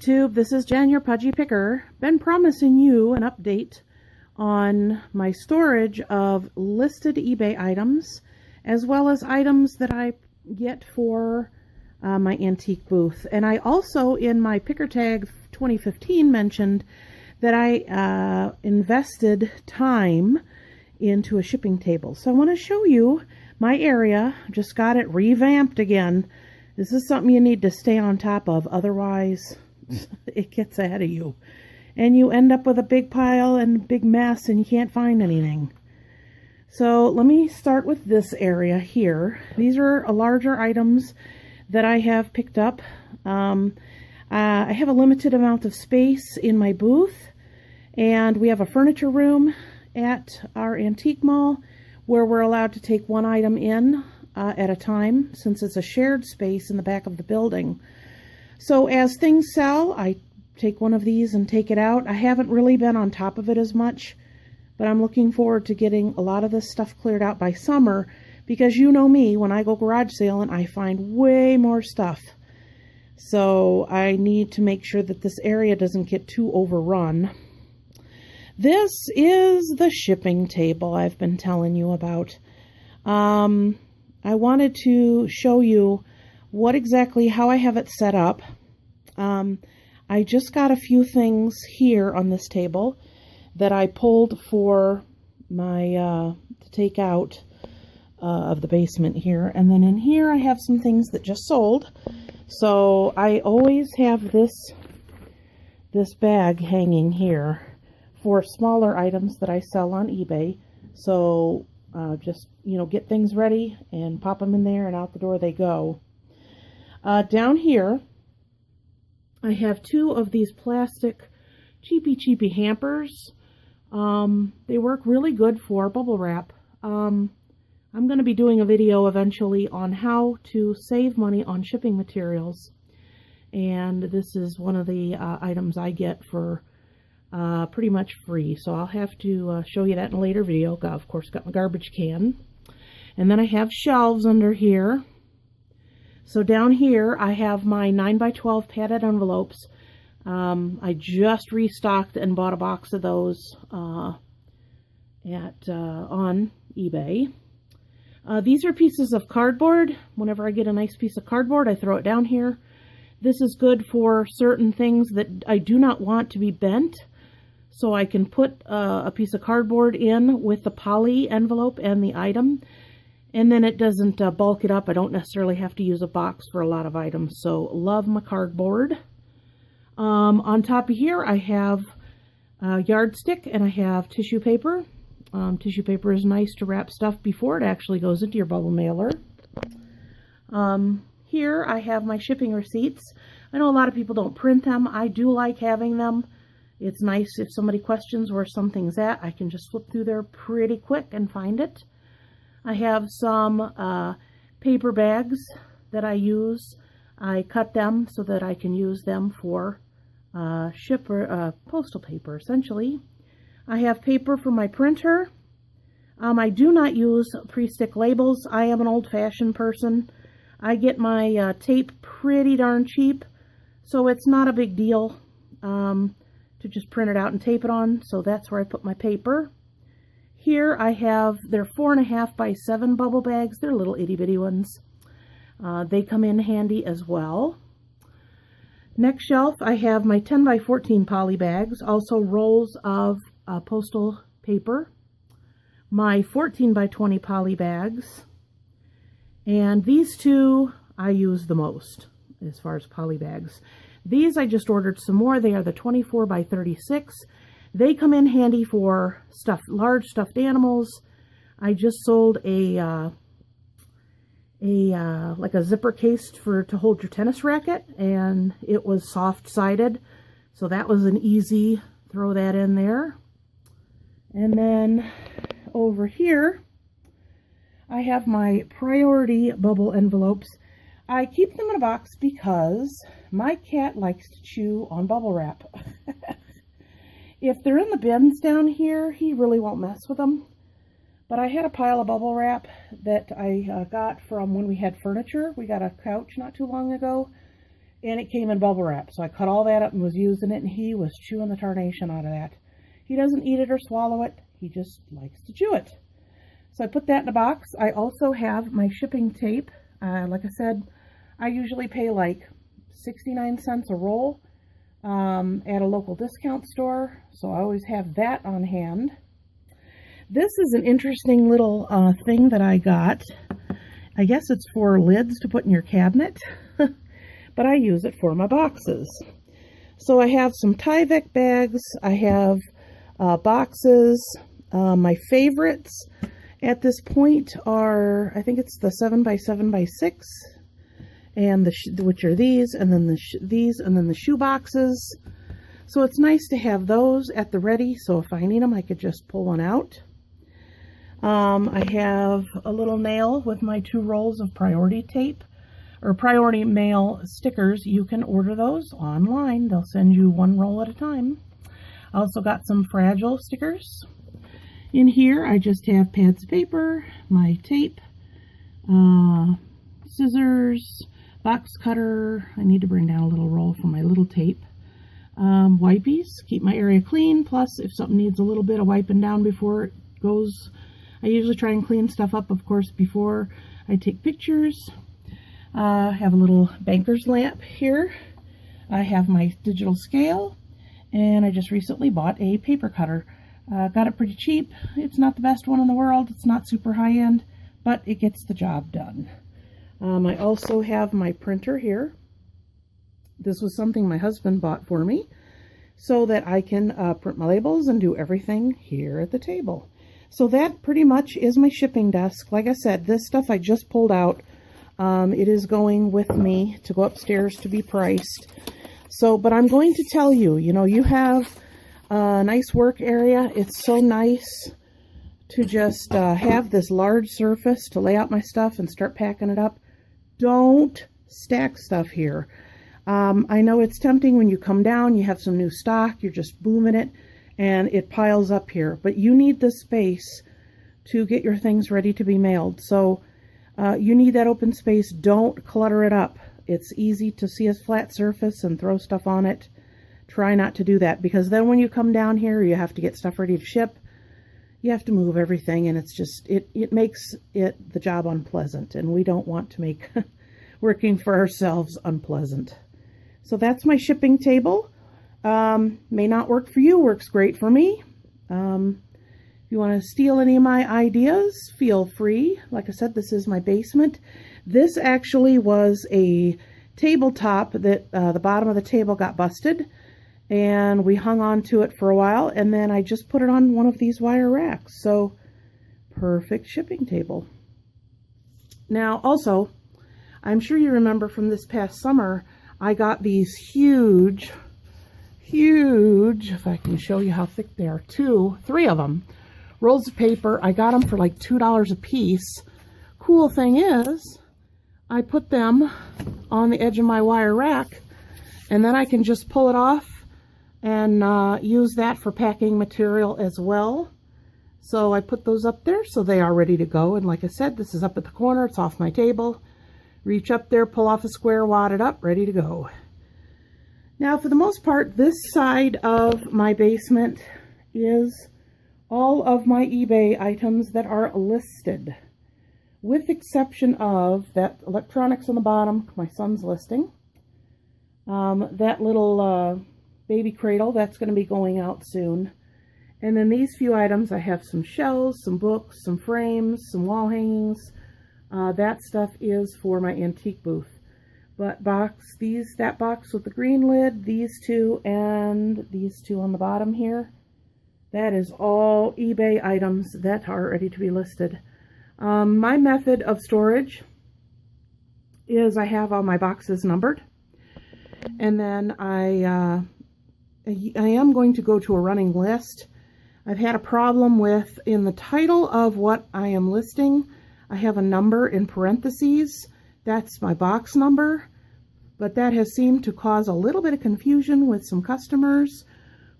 YouTube, this is Jen, your Pudgy Picker. Been promising you an update on my storage of listed eBay items, as well as items that I get for my antique booth. And I also, in my Picker Tag 2015, mentioned that I invested time into a shipping table. So I want to show you my area. Just got it revamped again. This is something you need to stay on top of, otherwise it gets ahead of you. And you end up with a big pile and a big mess and you can't find anything. So let me start with this area here. These are larger items that I have picked up. I have a limited amount of space in my booth, and we have a furniture room at our antique mall where we're allowed to take one item in at a time, since it's a shared space in the back of the building. So as things sell, I take one of these and take it out. I haven't really been on top of it as much, but I'm looking forward to getting a lot of this stuff cleared out by summer, because you know me, when I go garage sailing, I find way more stuff. So I need to make sure that this area doesn't get too overrun. This is the shipping table I've been telling you about. I wanted to show you how I have it set up. I just got a few things here on this table that I pulled for my to take out of the basement here. And then in here I have some things that just sold. So I always have this bag hanging here for smaller items that I sell on eBay. So just, get things ready and pop them in there, and out the door they go. Down here, I have two of these plastic cheapy hampers. They work really good for bubble wrap. I'm going to be doing a video eventually on how to save money on shipping materials. And this is one of the items I get for pretty much free. So I'll have to show you that in a later video. Of course, got my garbage can. And then I have shelves under here. So down here I have my 9x12 padded envelopes. I just restocked and bought a box of those on eBay. These are pieces of cardboard. Whenever I get a nice piece of cardboard, I throw it down here. This is good for certain things that I do not want to be bent. So I can put a piece of cardboard in with the poly envelope and the item, and then it doesn't bulk it up. I don't necessarily have to use a box for a lot of items. So love my cardboard. On top of here I have a yardstick and I have tissue paper. Tissue paper is nice to wrap stuff before it actually goes into your bubble mailer. Here I have my shipping receipts. I know a lot of people don't print them. I do like having them. It's nice if somebody questions where something's at, I can just flip through there pretty quick and find it. I have some paper bags that I use. I cut them so that I can use them for postal paper, essentially. I have paper for my printer. I do not use pre-stick labels. I am an old-fashioned person. I get my tape pretty darn cheap, so it's not a big deal to just print it out and tape it on. So that's where I put my paper. Here I have, they're 4.5 by 7 bubble bags. They're little itty bitty ones. They come in handy as well. Next shelf I have my 10 by 14 poly bags, also rolls of postal paper. My 14 by 20 poly bags. And these two I use the most as far as poly bags. These I just ordered some more. They are the 24 by 36. They come in handy for large stuffed animals. I just sold like a zipper case to hold your tennis racket, and it was soft-sided, so that was an easy throw that in there. And then over here I have my priority bubble envelopes. I keep them in a box because my cat likes to chew on bubble wrap. If they're in the bins down here, he really won't mess with them. But I had a pile of bubble wrap that I got from when we had furniture. We got a couch not too long ago, and it came in bubble wrap. So I cut all that up and was using it, and he was chewing the tarnation out of that. He doesn't eat it or swallow it. He just likes to chew it. So I put that in a box. I also have my shipping tape. Like I said, I usually pay like 69 cents a roll at a local discount store. So I always have that on hand. This is an interesting little thing that I got. I guess it's for lids to put in your cabinet, but I use it for my boxes. So I have some Tyvek bags. I have boxes. My favorites at this point are, I think it's the 7x7x6, and which are these, and then these, and then the shoe boxes. So it's nice to have those at the ready, so if I need them, I could just pull one out. I have a little nail with my 2 rolls of priority tape, or priority mail stickers. You can order those online. They'll send you 1 roll at a time. I also got some fragile stickers. In here, I just have pads of paper, my tape, scissors, box cutter. I need to bring down a little roll for my little tape. Wipies, keep my area clean. Plus, if something needs a little bit of wiping down before it goes, I usually try and clean stuff up, of course, before I take pictures. I have a little banker's lamp here. I have my digital scale, and I just recently bought a paper cutter. Got it pretty cheap. It's not the best one in the world. It's not super high-end, but it gets the job done. I also have my printer here. This was something my husband bought for me so that I can print my labels and do everything here at the table. So that pretty much is my shipping desk. Like I said, this stuff I just pulled out. It is going with me to go upstairs to be priced. So, but I'm going to tell you, you have a nice work area. It's so nice to just have this large surface to lay out my stuff and start packing it up. Don't stack stuff here. I know it's tempting when you come down, you have some new stock, you're just booming it, and it piles up here. But you need this space to get your things ready to be mailed. So you need that open space. Don't clutter it up. It's easy to see a flat surface and throw stuff on it. Try not to do that, because then when you come down here, you have to get stuff ready to ship. You have to move everything, and it's just, it makes the job unpleasant, and we don't want to make working for ourselves unpleasant. So that's my shipping table. May not work for you, works great for me. If you want to steal any of my ideas, feel free. Like I said, this is my basement. This actually was a tabletop that the bottom of the table got busted, and we hung on to it for a while, and then I just put it on one of these wire racks. So perfect shipping table. Now also, I'm sure you remember from this past summer, I got these huge, if I can show you how thick they are, 3 of them, rolls of paper. I got them for like $2 a piece. Cool thing is, I put them on the edge of my wire rack, and then I can just pull it off and use that for packing material as well. So I put those up there so they are ready to go. And like I said, this is up at the corner. It's off my table. Reach up there, pull off a square, wad it up, ready to go. Now, for the most part, this side of my basement is all of my eBay items that are listed, with exception of that electronics on the bottom, my son's listing. That little baby cradle, that's going to be going out soon. And then these few items, I have some shelves, some books, some frames, some wall hangings. That stuff is for my antique booth. But that box with the green lid, these 2, and these 2 on the bottom here, that is all eBay items that are ready to be listed. My method of storage is I have all my boxes numbered, and then I am going to go to a running list. I've had a problem with, in the title of what I am listing, I have a number in parentheses. That's my box number, but that has seemed to cause a little bit of confusion with some customers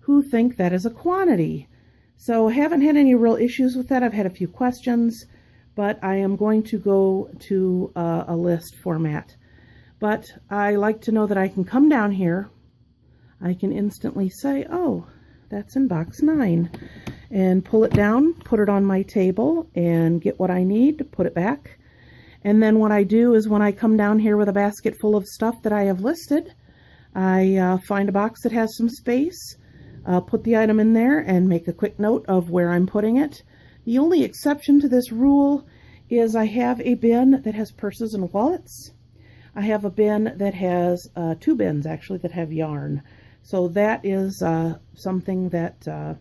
who think that is a quantity. So I haven't had any real issues with that. I've had a few questions, but I am going to go to a list format. But I like to know that I can come down here. I can instantly say, oh, that's in box 9, and pull it down, put it on my table, and get what I need to put it back. And then what I do is when I come down here with a basket full of stuff that I have listed, I find a box that has some space, put the item in there, and make a quick note of where I'm putting it. The only exception to this rule is I have a bin that has purses and wallets. I have a bin that has 2 bins actually that have yarn. So that is something that,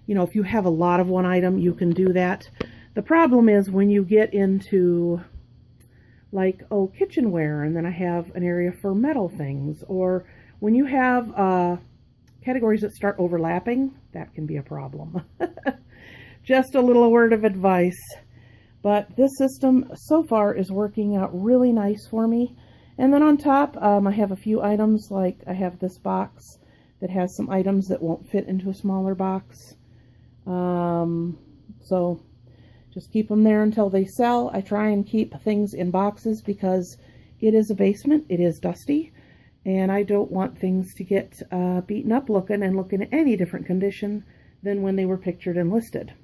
you know, if you have a lot of one item, you can do that. The problem is when you get into like, oh, kitchenware, and then I have an area for metal things, or when you have categories that start overlapping, that can be a problem. Just a little word of advice. But this system so far is working out really nice for me. And then on top, I have a few items, like I have this box that has some items that won't fit into a smaller box. So just keep them there until they sell. I try and keep things in boxes because it is a basement, it is dusty, and I don't want things to get beaten up looking and look in any different condition than when they were pictured and listed.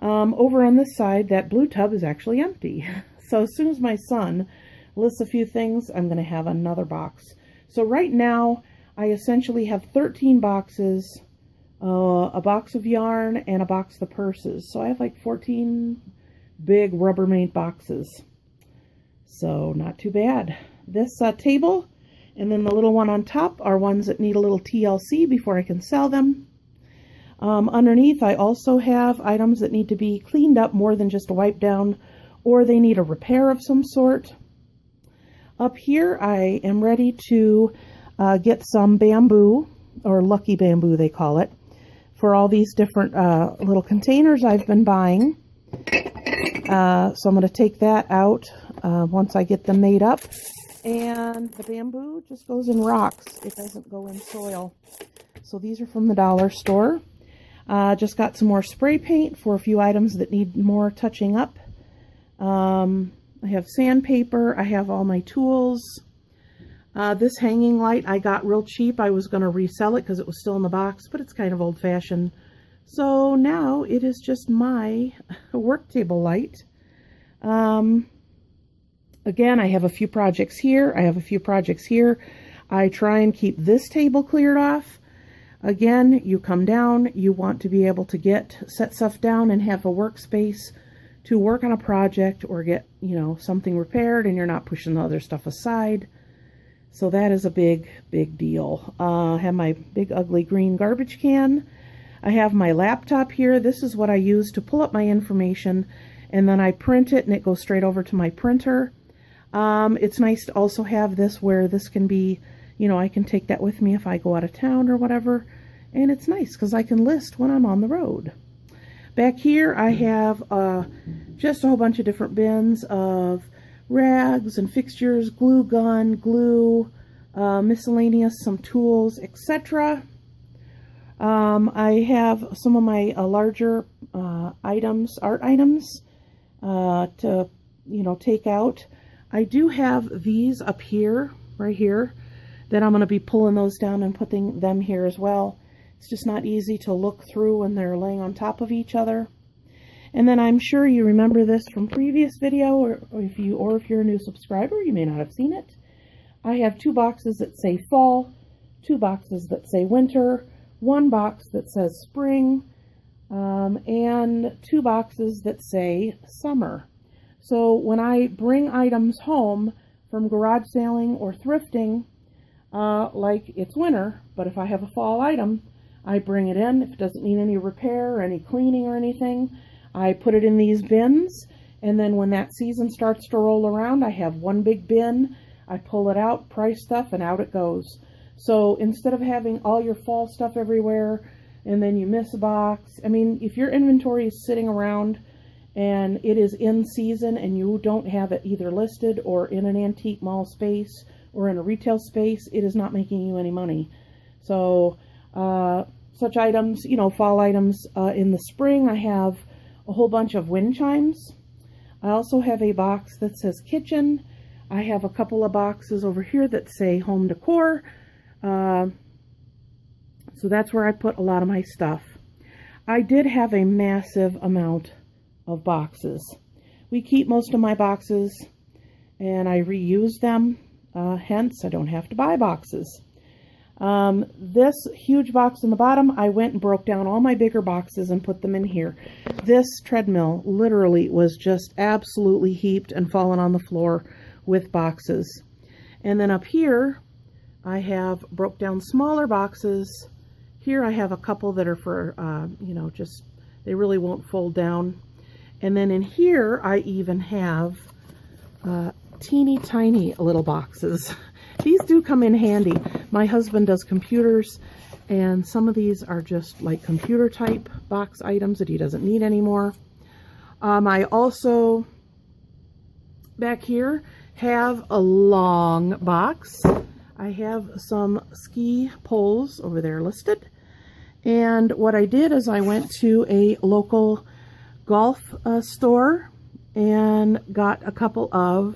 Over on this side, that blue tub is actually empty. So as soon as my son lists a few things, I'm going to have another box. So right now, I essentially have 13 boxes, a box of yarn, and a box of purses. So I have like 14 big Rubbermaid boxes. So not too bad. This table and then the little one on top are ones that need a little TLC before I can sell them. Underneath, I also have items that need to be cleaned up more than just a wipe down, or they need a repair of some sort. Up here, I am ready to get some bamboo, or lucky bamboo they call it, for all these different little containers I've been buying. So I'm going to take that out once I get them made up. And the bamboo just goes in rocks. It doesn't go in soil. So these are from the dollar store. Just got some more spray paint for a few items that need more touching up. I have sandpaper. I have all my tools. This hanging light I got real cheap. I was going to resell it because it was still in the box, but it's kind of old-fashioned. So now it is just my work table light. Again, I have a few projects here. I have a few projects here. I try and keep this table cleared off. Again, you come down, you want to be able to set stuff down and have a workspace to work on a project or get, you know, something repaired, and you're not pushing the other stuff aside. So that is a big, big deal. I have my big ugly green garbage can. I have my laptop here. This is what I use to pull up my information, and then I print it and it goes straight over to my printer. It's nice to also have this where this can be, you know, I can take that with me if I go out of town or whatever. And it's nice because I can list when I'm on the road. Back here I have just a whole bunch of different bins of rags and fixtures, glue gun, glue, miscellaneous, some tools, etc. I have some of my larger items, art items, to, you know, take out. I do have these up here, right here, that I'm going to be pulling those down and putting them here as well. It's just not easy to look through when they're laying on top of each other. And then I'm sure you remember this from previous video, or if you're a new subscriber, you may not have seen it. I have 2 boxes that say fall, 2 boxes that say winter, 1 box that says spring, and 2 boxes that say summer. So when I bring items home from garage sailing or thrifting, like it's winter, but if I have a fall item, I bring it in. If it doesn't need any repair or any cleaning or anything, I put it in these bins, and then when that season starts to roll around, I have 1 big bin. I pull it out, price stuff, and out it goes. So instead of having all your fall stuff everywhere and then you miss a box, I mean, if your inventory is sitting around and it is in season and you don't have it either listed or in an antique mall space or in a retail space, it is not making you any money. So such items, you know, fall items, in the spring, I have a whole bunch of wind chimes. I also have a box that says kitchen. I have a couple of boxes over here that say home decor. So that's where I put a lot of my stuff. I did have a massive amount of boxes. We keep most of my boxes and I reuse them. Hence, I don't have to buy boxes. This huge box in the bottom, I went and broke down all my bigger boxes and put them in here. This treadmill literally was just absolutely heaped and fallen on the floor with boxes. And then up here, I have broke down smaller boxes. Here I have a couple that are for, just, they really won't fold down. And then in here, I even have teeny tiny little boxes. These do come in handy. My husband does computers, and some of these are just like computer type box items that he doesn't need anymore. I also, back here, have a long box. I have some ski poles over there listed. And what I did is I went to a local golf store and got a couple of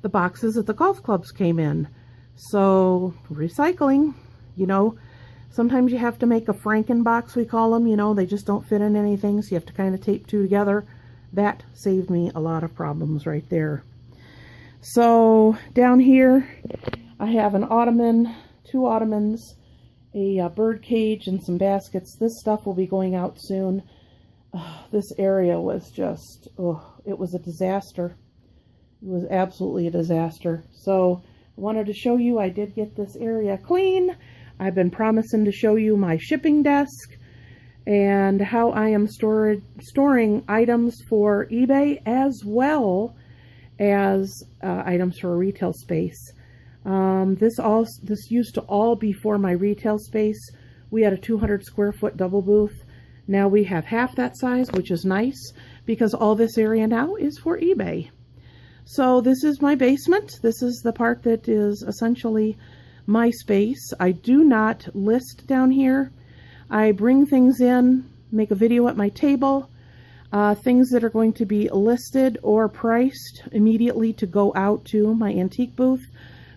the boxes that the golf clubs came in. So recycling, sometimes you have to make a Franken box, we call them, they just don't fit in anything, so you have to kind of tape two together. That saved me a lot of problems right there. So down here, I have an ottoman, 2 ottomans, a bird cage, and some baskets. This stuff will be going out soon. This area was just, it was a disaster. It was absolutely a disaster. So I wanted to show you, I did get this area clean. I've been promising to show you my shipping desk and how I am storing items for eBay as well as items for a retail space. This used to all be for my retail space. We had a 200 square foot double booth. Now we have half that size, which is nice because all this area now is for eBay. So this is my basement. This is the part that is essentially my space. I do not list down here. I bring things in, make a video at my table, things that are going to be listed or priced immediately to go out to my antique booth,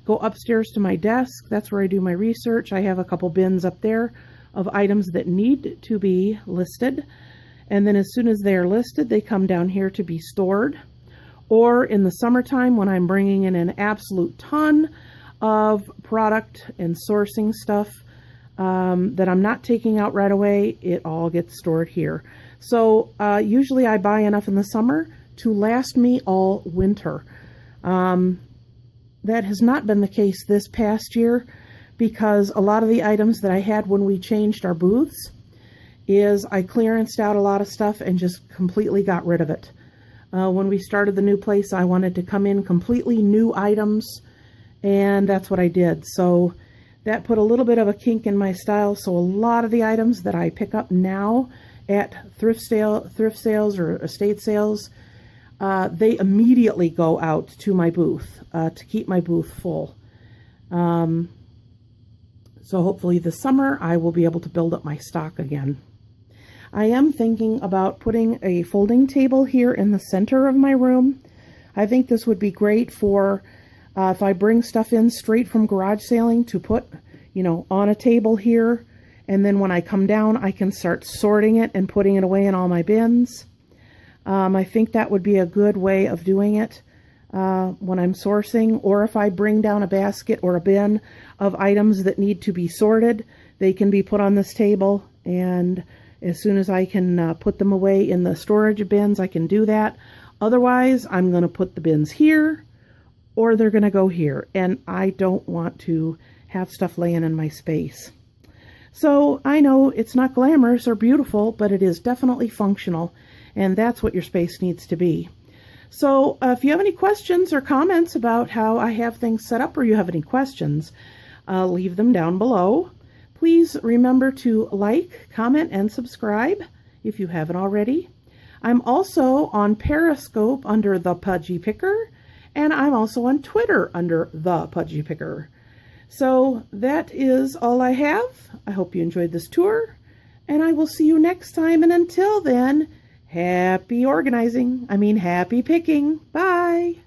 go upstairs to my desk. That's where I do my research. I have a couple bins up there of items that need to be listed. And then as soon as they are listed, they come down here to be stored. Or in the summertime when I'm bringing in an absolute ton of product and sourcing stuff that I'm not taking out right away, it all gets stored here. So usually I buy enough in the summer to last me all winter. That has not been the case this past year because a lot of the items that I had when we changed our booths is I clearanced out a lot of stuff and just completely got rid of it. When we started the new place, I wanted to come in completely new items, and that's what I did. So that put a little bit of a kink in my style. So a lot of the items that I pick up now at thrift sales or estate sales, they immediately go out to my booth to keep my booth full. So hopefully this summer I will be able to build up my stock again. I am thinking about putting a folding table here in the center of my room. I think this would be great for if I bring stuff in straight from garage sailing to put, on a table here. And then when I come down, I can start sorting it and putting it away in all my bins. I think that would be a good way of doing it when I'm sourcing, or if I bring down a basket or a bin of items that need to be sorted, they can be put on this table, and as soon as I can put them away in the storage bins, I can do that. Otherwise, I'm going to put the bins here, or they're going to go here, and I don't want to have stuff laying in my space. So I know it's not glamorous or beautiful, but it is definitely functional, and that's what your space needs to be. So if you have any questions or comments about how I have things set up, or you have any questions, leave them down below. Please remember to like, comment, and subscribe if you haven't already. I'm also on Periscope under The Pudgy Picker, and I'm also on Twitter under The Pudgy Picker. So that is all I have. I hope you enjoyed this tour, and I will see you next time. And until then, happy organizing. Happy picking. Bye.